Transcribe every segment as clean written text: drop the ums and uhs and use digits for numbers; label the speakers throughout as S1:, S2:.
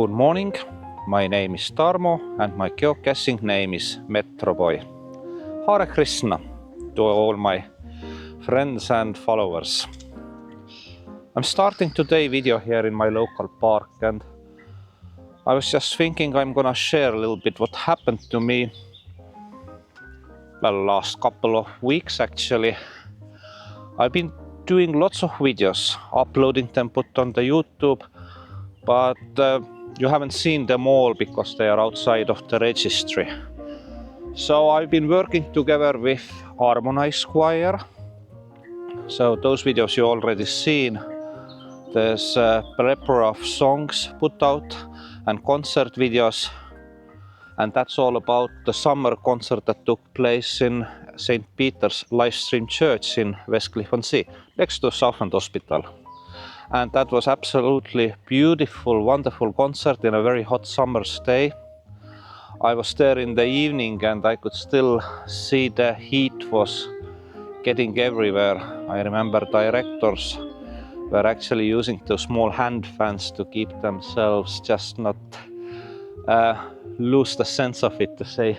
S1: Good morning, my name is Tarmo and my geocaching name is Metroboy. Hare Krishna to all my friends and followers. I'm starting today video here in my local park, and I was just thinking I'm gonna share a little bit what happened to me last couple of weeks actually. I've been doing lots of videos, uploading them, put on the YouTube, but you haven't seen them all because they are outside of the registry. So I've been working together with Harmonise choir. So those videos you already seen. There's a plethora of songs put out and concert videos, and that's all about the summer concert that took place in St. Peter's Livestream Church in Westcliff-on-Sea, next to Southend Hospital. And that was absolutely beautiful, wonderful concert in a very hot summer's day. I was there in the evening and I could still see the heat was getting everywhere. I remember directors were actually using those small hand fans to keep themselves just not lose the sense of it, to say.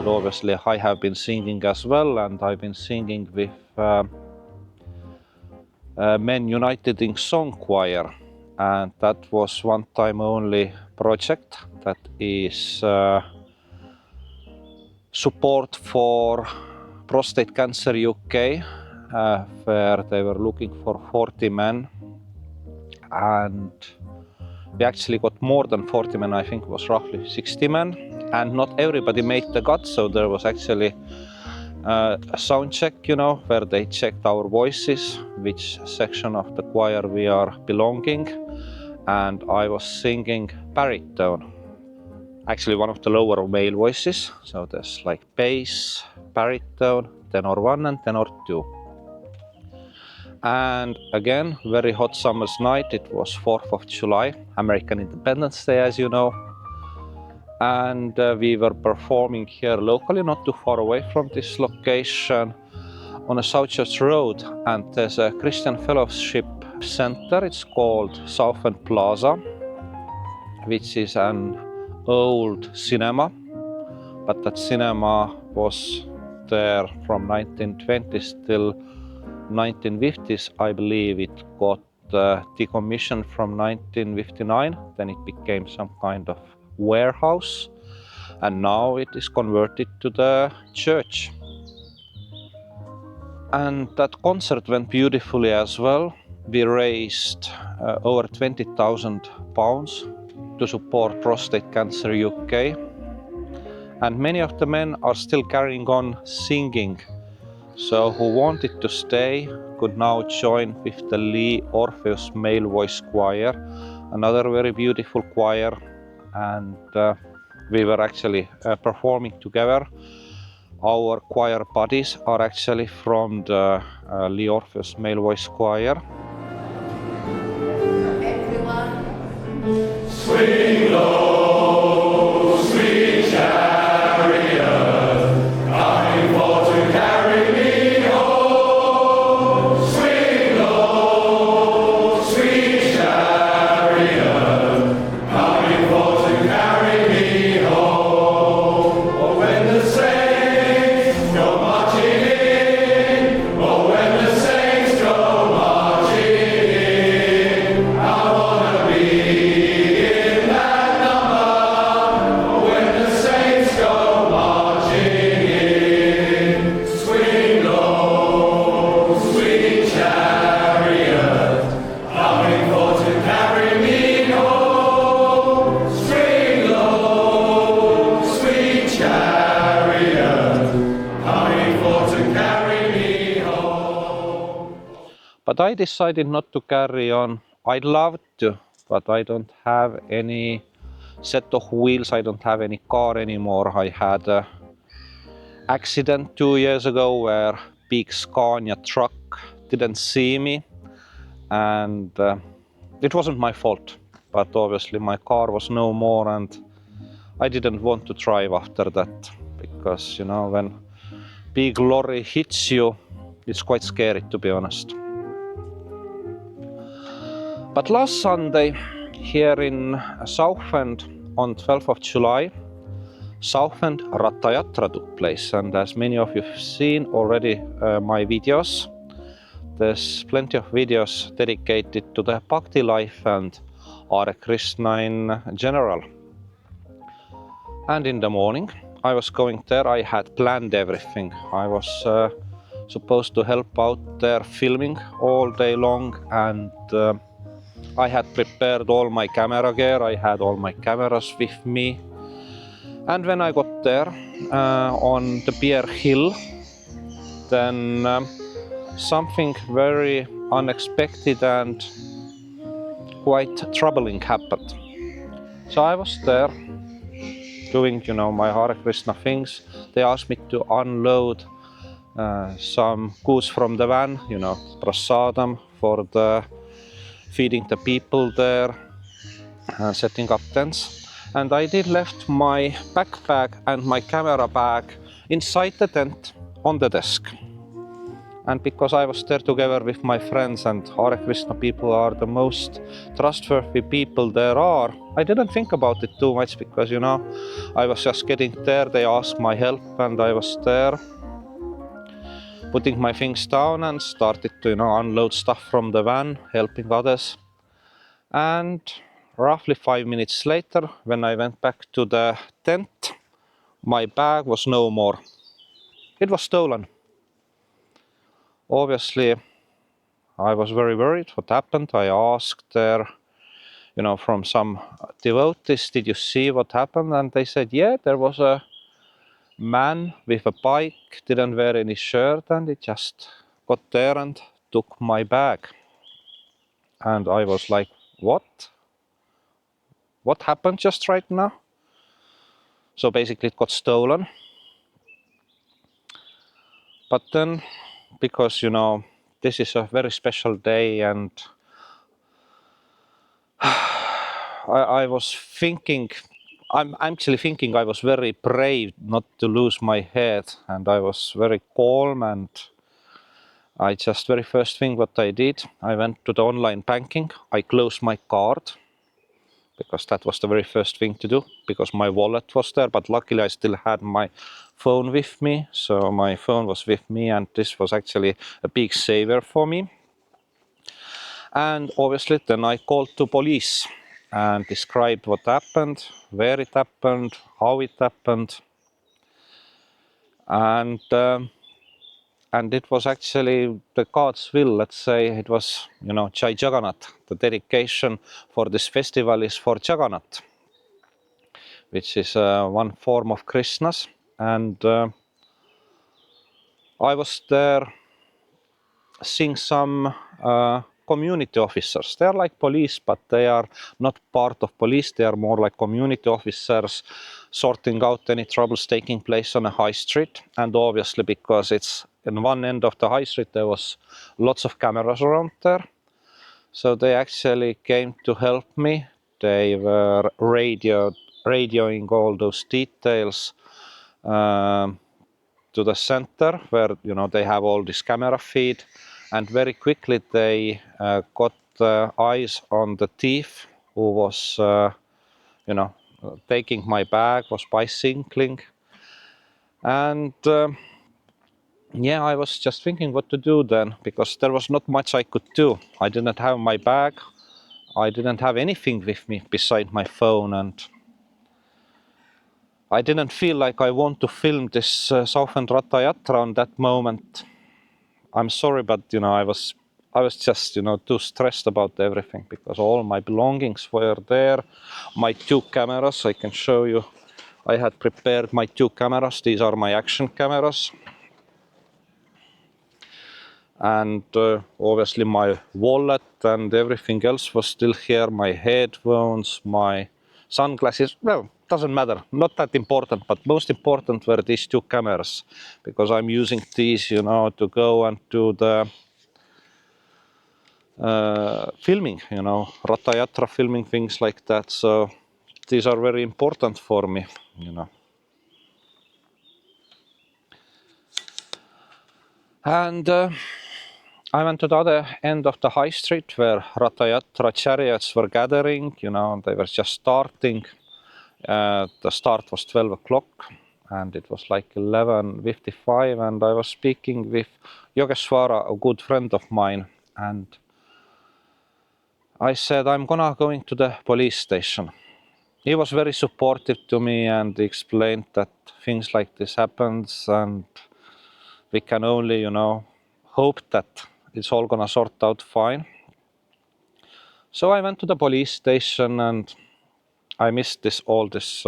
S1: Obviously I have been singing as well, and I've been singing with Men United in Song Choir, and that was one time only project that is support for prostate cancer UK, where they were looking for 40 men, and we actually got more than 40 men. I think it was roughly 60 men, and not everybody made the cut, so there was actually a sound check, you know, where they checked our voices, which section of the choir we are belonging, and I was singing baritone, actually one of the lower male voices. So there's like bass, baritone, tenor 1 and tenor 2. And again, very hot summer's night. It was 4th of July, American Independence Day, as you know. And we were performing here locally, not too far away from this location, on a South Church Road. And there's a Christian Fellowship Center. It's called Southend Plaza, which is an old cinema. But that cinema was there from 1920s till 1950s, I believe. It got decommissioned from 1959. Then it became some kind of warehouse, and now it is converted to the church. And that concert went beautifully as well. We raised over £20,000 to support Prostate Cancer UK, and many of the men are still carrying on singing. So who wanted to stay could now join with the Leigh Orpheus male voice choir, another very beautiful choir, and we were actually performing together. Our choir buddies are actually from the Leigh Orpheus male voice choir.
S2: Everyone.
S3: Swing low, sweet chariot, coming for to carry me home. Swing
S1: But I decided not to carry on. I'd love to, but I don't have any set of wheels. I don't have any car anymore. I had an accident 2 years ago where big Scania truck didn't see me, and it wasn't my fault. But obviously my car was no more, and I didn't want to drive after that, because you know, when big lorry hits you, it's quite scary, to be honest. But last Sunday here in Southend on 12th of July, Southend Ratha Yatra took place, and as many of you have seen already my videos, there's plenty of videos dedicated to the Bhakti life and Hare Krishna in general. And in the morning I was going there. I had planned everything. I was supposed to help out there filming all day long, and I had prepared all my camera gear. I had all my cameras with me. And when I got there on the Bear Hill, then something very unexpected and quite troubling happened. So I was there doing, you know, my Hare Krishna things. They asked me to unload some goods from the van, you know, prasadam for the feeding the people there, setting up tents. And I did left my backpack and my camera bag inside the tent on the desk. And because I was there together with my friends, and Hare Krishna people are the most trustworthy people there are, I didn't think about it too much, because, you know, I was just getting there. They asked my help, and I was there putting my things down and started to, you know, unload stuff from the van, helping others. And roughly 5 minutes later, when I went back to the tent, my bag was no more. It was stolen. Obviously, I was very worried what happened. I asked there, you know, from some devotees, did you see what happened? And they said, yeah, there was a man with a bike, didn't wear any shirt, and he just got there and took my bag. And I was like, what? What happened just right now? So basically it got stolen. But then, because, you know, this is a very special day, and I was thinking, I'm actually thinking I was very brave not to lose my head, and I was very calm, and I just, very first thing what I did, I went to the online banking. I closed my card, because that was the very first thing to do, because my wallet was there, but luckily I still had my phone with me. So my phone was with me, and this was actually a big saver for me. And obviously then I called to police and described what happened, where it happened, how it happened. And it was actually the God's will, let's say. It was, you know, Jai Jagannath. The dedication for this festival is for Jagannath, which is one form of Krishna's. And I was there seeing some community officers. They are like police, but they are not part of police. They are more like community officers, sorting out any troubles taking place on a high street. And obviously, because it's in one end of the high street, there was lots of cameras around there. So they actually came to help me. They were radioing all those details to the center, where, you know, they have all this camera feed, and very quickly they got eyes on the thief who was, you know, taking my bag, was bicycling. And yeah, I was just thinking what to do then, because there was not much I could do. I didn't have my bag. I didn't have anything with me beside my phone, and I didn't feel like I want to film this Southend Ratha Yatra on that moment. I'm sorry, but, you know, I was just, you know, too stressed about everything, because all my belongings were there. My 2 cameras, I can show you. I had prepared my 2 cameras. These are my action cameras. and obviously my wallet and everything else was still here, my headphones, my sunglasses. Well, doesn't matter, not that important, but most important were these two cameras, because I'm using these, to go and do the filming, Ratha Yatra filming, things like that. So these are very important for me, And I went to the other end of the high street where Ratha Yatra chariots were gathering, they were just starting. The start was 12 o'clock and it was like 11:55, and I was speaking with Yogeshwara, a good friend of mine, and I said, I'm going to the police station. He was very supportive to me and explained that things like this happens and we can only, hope that it's all gonna sort out fine. So I went to the police station and I missed all this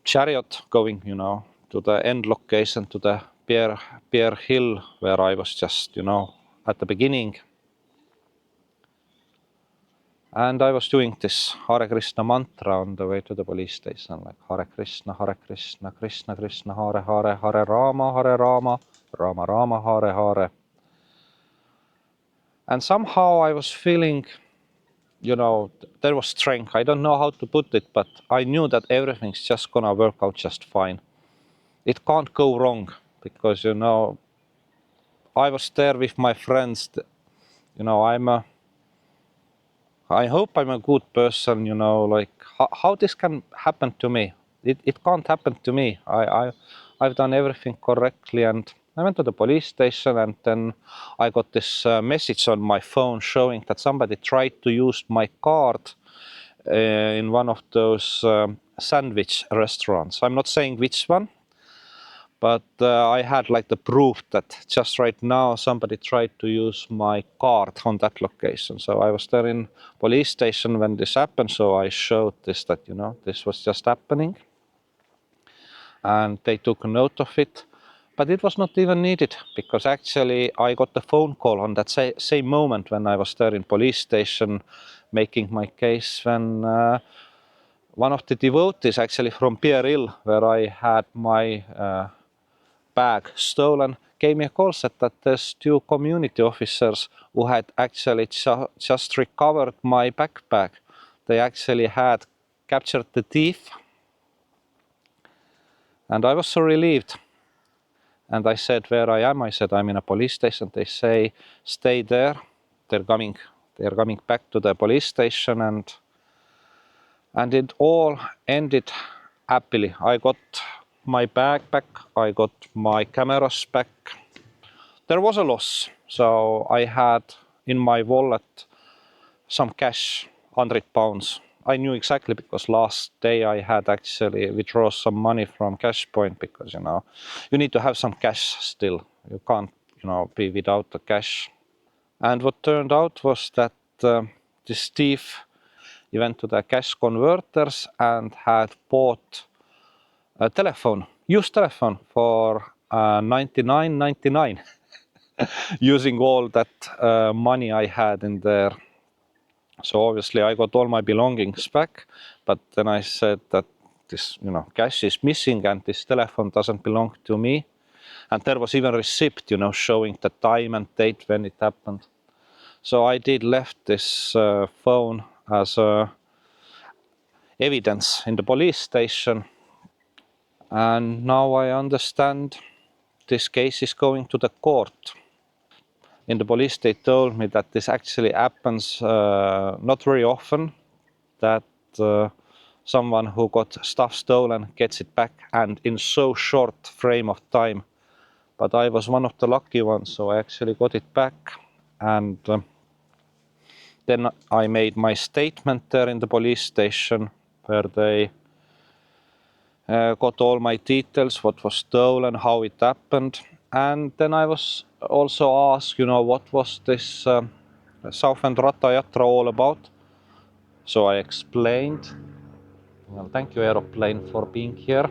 S1: chariot going, to the end location, to the Bear Hill, where I was just, at the beginning. And I was doing this Hare Krishna mantra on the way to the police station, like Hare Krishna, Krishna Krishna, Hare Hare, Hare Rama, Rama Rama, Hare Hare. And somehow I was feeling, there was strength. I don't know how to put it, but I knew that everything's just gonna work out just fine. It can't go wrong because, I was there with my friends. I hope I'm a good person, like how this can happen to me. It can't happen to me. I've done everything correctly, and I went to the police station, and then I got this message on my phone showing that somebody tried to use my card in one of those sandwich restaurants. I'm not saying which one, but I had like the proof that just right now somebody tried to use my card on that location. So I was there in police station when this happened. So I showed this that, this was just happening. And they took note of it. But it was not even needed because actually I got the phone call on that same moment when I was there in police station making my case, when one of the devotees actually from Bear Hill, where I had my bag stolen, gave me a call, said that there's two community officers who had actually just recovered my backpack. They actually had captured the thief. And I was so relieved. And I said, where I am? I said, I'm in a police station. They say, stay there. They're coming back to the police station, and it all ended happily. I got my bag back. I got my cameras back. There was a loss, so I had in my wallet some cash, £100. I knew exactly because last day I had actually withdrawn some money from cash point, because you need to have some cash still. You can't be without the cash. And what turned out was that this thief, he went to the cash converters and had bought a used telephone for 99.99. Using all that money I had in there. So obviously I got all my belongings back, but then I said that this, cash is missing and this telephone doesn't belong to me. And there was even a receipt, showing the time and date when it happened. So I did left this phone as evidence in the police station. And now I understand this case is going to the court. In the police, they told me that this actually happens not very often, that someone who got stuff stolen gets it back, and in so short frame of time. But I was one of the lucky ones, so I actually got it back. And then I made my statement there in the police station, where they got all my details, what was stolen, how it happened. And then I was also asked, what was this Southend Ratha Yatra all about? So I explained. Well, thank you, aeroplane, for being here.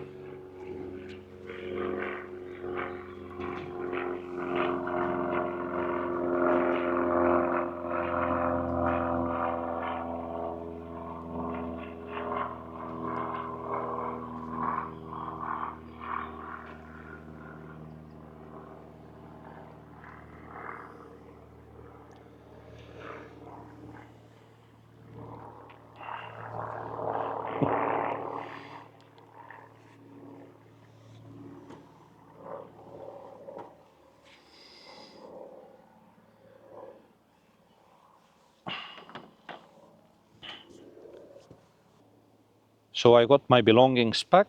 S1: So I got my belongings back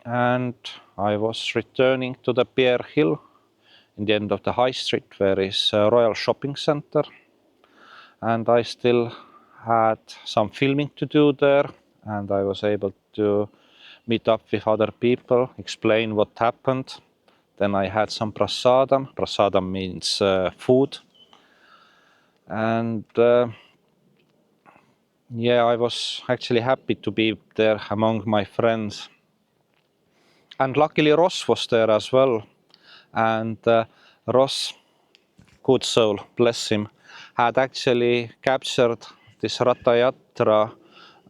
S1: and I was returning to the Bear Hill in the end of the high street where is a Royal Shopping Center, and I still had some filming to do there, and I was able to meet up with other people, explain what happened. Then I had some prasadam. Prasadam means food. And yeah, I was actually happy to be there among my friends. And luckily Ross was there as well. And Ross, good soul, bless him, had actually captured this Ratha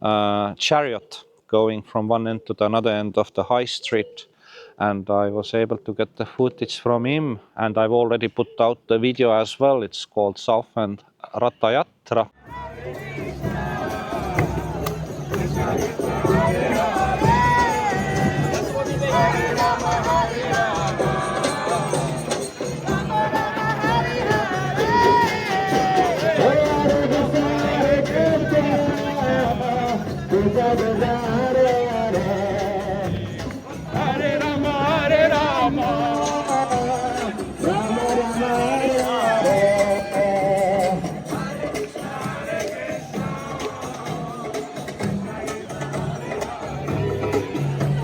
S1: Yatra chariot going from one end to the another end of the high street. And I was able to get the footage from him. And I've already put out the video as well. It's called Southend Ratha Yatra.
S3: Hare Rama, Hare Rama, Rama Rama, Hare Hare. Hare Krishna, Hare Krishna, Krishna Krishna, Hare Hare.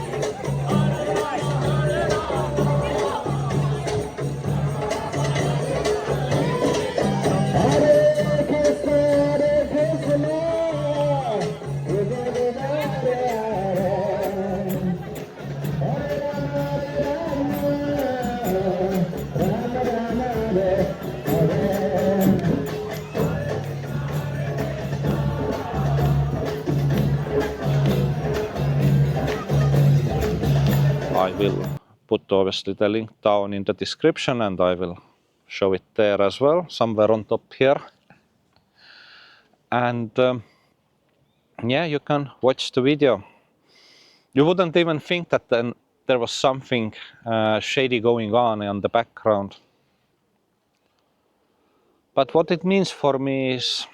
S3: Hare Rama, Rama Rama, Hare Hare.
S1: I will put obviously the link down in the description, and I will show it there as well, somewhere on top here. And yeah, you can watch the video. You wouldn't even think that then there was something shady going on in the background. But what it means for me is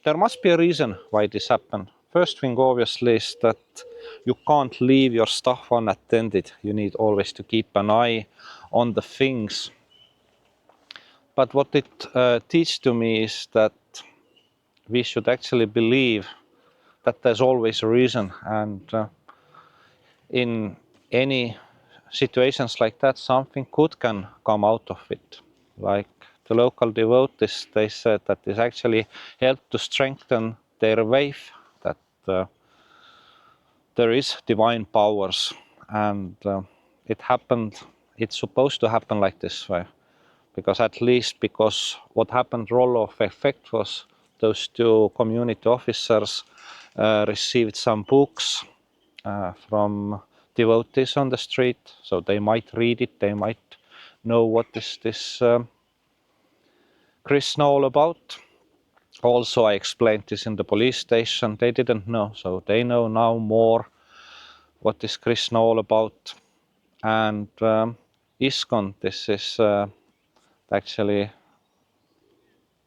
S1: there must be a reason why this happened. First thing obviously is that you can't leave your stuff unattended. You need always to keep an eye on the things. But what it teaches to me is that we should actually believe that there's always a reason, and in any situations like that, something good can come out of it. Like the local devotees, they said that this actually helped to strengthen their faith that there is divine powers, and it happened. It's supposed to happen like this way, because at least because what happened role of effect was those two community officers received some books from devotees on the street, so they might read it, they might know what is this Krishna all about. Also, I explained this in the police station. They didn't know, so they know now more what is Krishna all about. And ISKCON, this is actually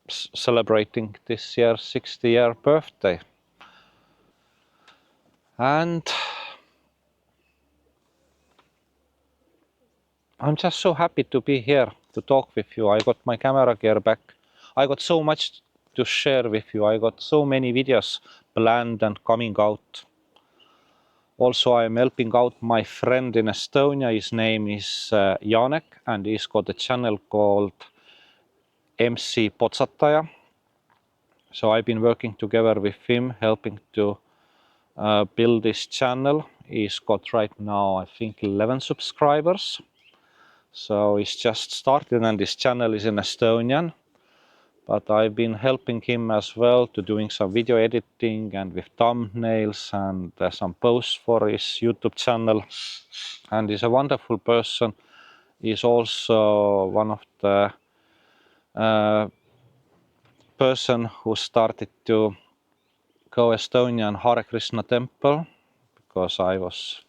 S1: celebrating this year's 60-year birthday. And I'm just so happy to be here to talk with you. I got my camera gear back. I got so much to share with you. I got so many videos planned and coming out. Also, I'm helping out my friend in Estonia. His name is Janek, and he's got a channel called MC Potsataja. So I've been working together with him, helping to build this channel. He's got right now, I think, 11 subscribers. So he's just started, and his channel is in Estonian. But I've been helping him as well to doing some video editing and with thumbnails and some posts for his YouTube channel. And he's a wonderful person. He's also one of the person who started to go Estonian Hare Krishna temple, because I was,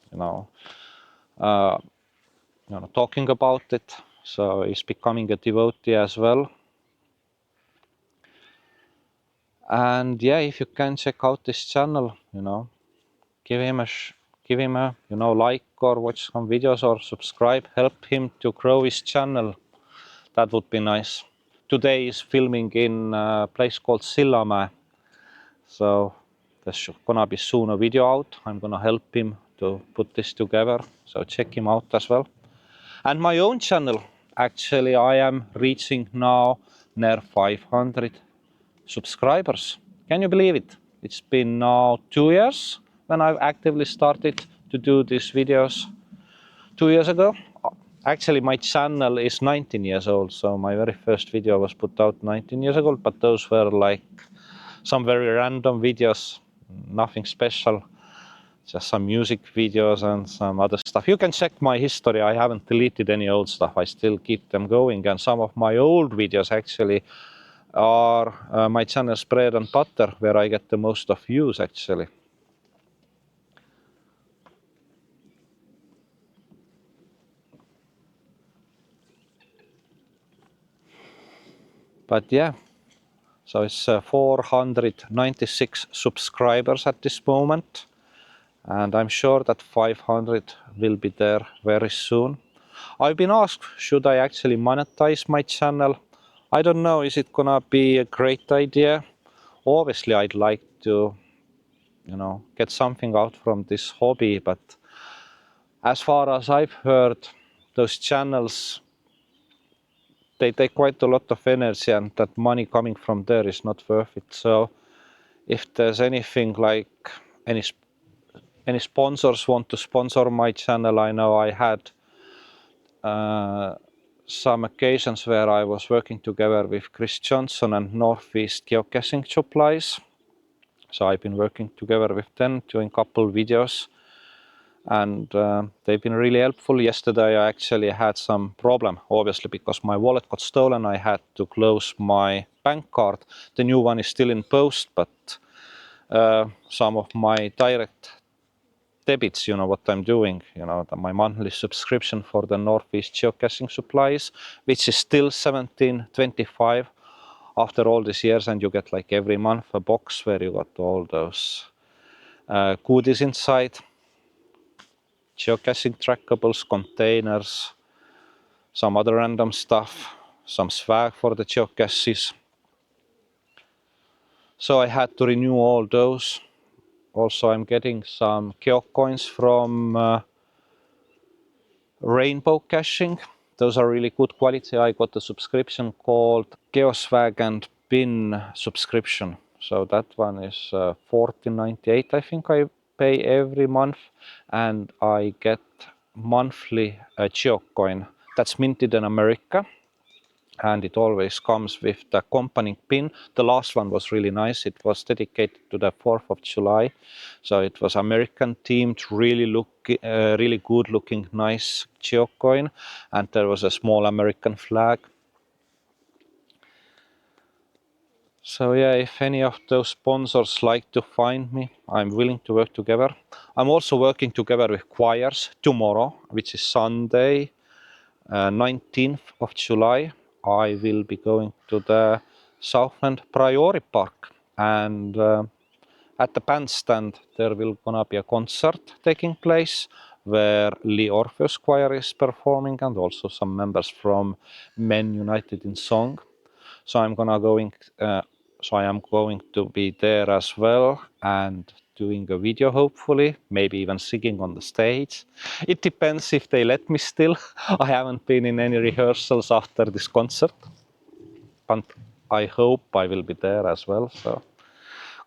S1: talking about it. So he's becoming a devotee as well. And yeah, if you can check out this channel, give him a like or watch some videos or subscribe. Help him to grow his channel. That would be nice. Today is filming in a place called Sillamäe. So there's gonna be soon a video out. I'm gonna help him to put this together. So check him out as well. And my own channel, actually, I am reaching now near 500 subscribers. Can you believe it? It's been now 2 years when I've actively started to do these videos. 2 years ago. Actually, my channel is 19 years old, so my very first video was put out 19 years ago, but those were like some very random videos, nothing special, just some music videos and some other stuff. You can check my history. I haven't deleted any old stuff. I still keep them going, and some of my old videos actually are my channel's bread and butter, where I get the most of views actually. But yeah, so it's 496 subscribers at this moment, and I'm sure that 500 will be there very soon. I've been asked, should I actually monetize my channel? I don't know, is it gonna be a great idea? Obviously, I'd like to, get something out from this hobby, but as far as I've heard, those channels, they take quite a lot of energy, and that money coming from there is not worth it. So if there's anything like any sponsors want to sponsor my channel, I know I had some occasions where I was working together with Chris Johnson and Northeast Geocaching Supplies. So I've been working together with them, doing a couple videos, and they've been really helpful. Yesterday I actually had some problem, obviously, because my wallet got stolen. I had to close my bank card. The new one is still in post, but some of my direct debits, what I'm doing, my monthly subscription for the Northeast Geocaching Supplies, which is still $17.25 after all these years, and you get like every month a box where you got all those goodies inside, geocaching trackables, containers, some other random stuff, some swag for the geocaches. So I had to renew all those. Also, I'm getting some geocoins from Rainbow Caching. Those are really good quality. I got a subscription called Geoswag and Pin subscription. So that one is $14.98, I think I pay every month, and I get monthly geocoin that's minted in America, and it always comes with the accompanying pin. The last one was really nice. It was dedicated to the 4th of July. So it was American themed, really good looking, nice geocoin. And there was a small American flag. So yeah, if any of those sponsors like to find me, I'm willing to work together. I'm also working together with choirs tomorrow, which is Sunday, 19th of July. I will be going to the Southend Priory Park, and at the bandstand there will gonna be a concert taking place where Leigh Orpheus choir is performing, and also some members from Men United in Song. So I am going to be there as well, and doing a video, hopefully, maybe even singing on the stage. It depends if they let me still. I haven't been in any rehearsals after this concert, but I hope I will be there as well. So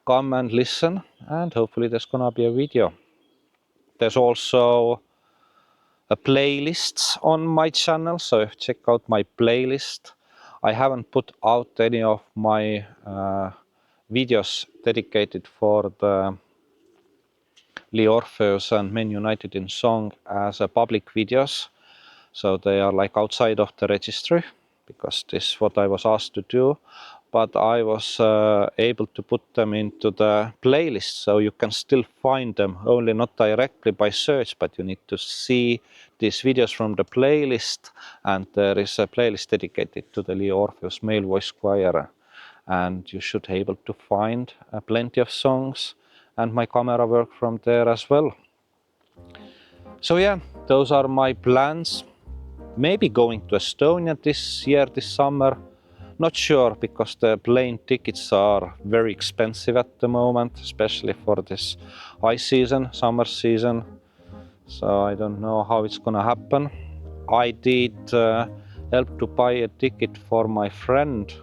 S1: come and listen, and hopefully there's gonna be a video. There's also a playlist on my channel, so check out my playlist. I haven't put out any of my videos dedicated for the Leigh Orpheus and Men United in Song as a public videos. So they are like outside of the registry, because this is what I was asked to do. But I was able to put them into the playlist, so you can still find them, only not directly by search, but you need to see these videos from the playlist. And there is a playlist dedicated to the Leigh Orpheus male voice choir, and you should be able to find plenty of songs. and my camera work from there as well. So yeah, those are my plans. Maybe going to Estonia this year, this summer. Not sure, because the plane tickets are very expensive at the moment, especially for this high season, summer season. So I don't know how it's gonna happen. I did help to buy a ticket for my friend,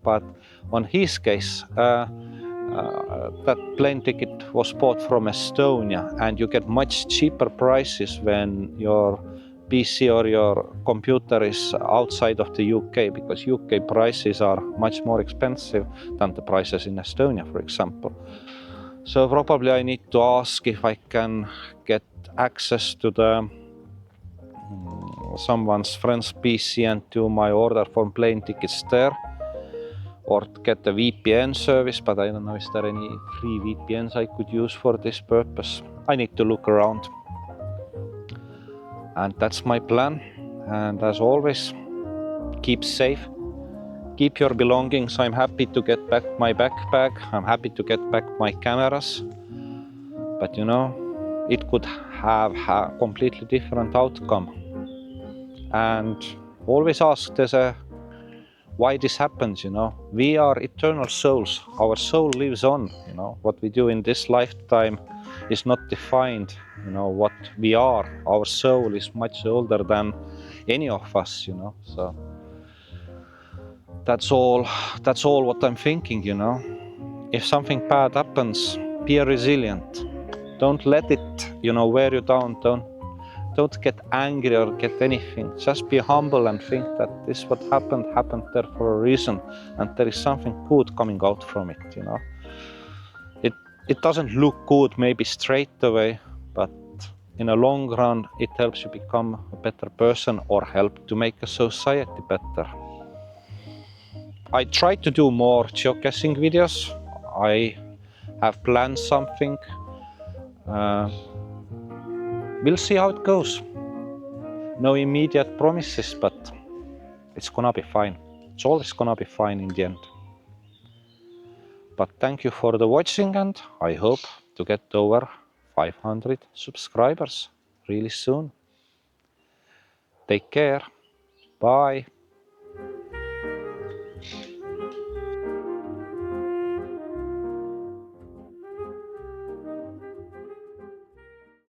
S1: but on his case, that plane ticket was bought from Estonia, and you get much cheaper prices when your PC or your computer is outside of the UK, because UK prices are much more expensive than the prices in Estonia, for example. So probably I need to ask if I can get access to the someone's friend's PC and do my order for plane tickets there, or get the VPN service, but I don't know, is there any free VPNs I could use for this purpose? I need to look around. And that's my plan. And as always, keep safe, keep your belongings. I'm happy to get back my backpack. I'm happy to get back my cameras. But you know, it could have a completely different outcome. And always ask, why this happens, you know. We are eternal souls. Our soul lives on, you know. What we do in this lifetime is not defined, you know, what we are. Our soul is much older than any of us, you know. So that's all what I'm thinking, you know. If something bad happens, be resilient. Don't let it, you know, wear you down. Don't get angry or get anything. Just be humble and think that this what happened there for a reason, and there is something good coming out from it, you know. It doesn't look good maybe straight away, but in a long run it helps you become a better person, or help to make a society better. I try to do more geocaching videos. I have planned something. We'll see how it goes. No immediate promises, but it's gonna be fine. It's always gonna be fine in the end. But thank you for the watching, and I hope to get over 500 subscribers really soon. Take care. Bye.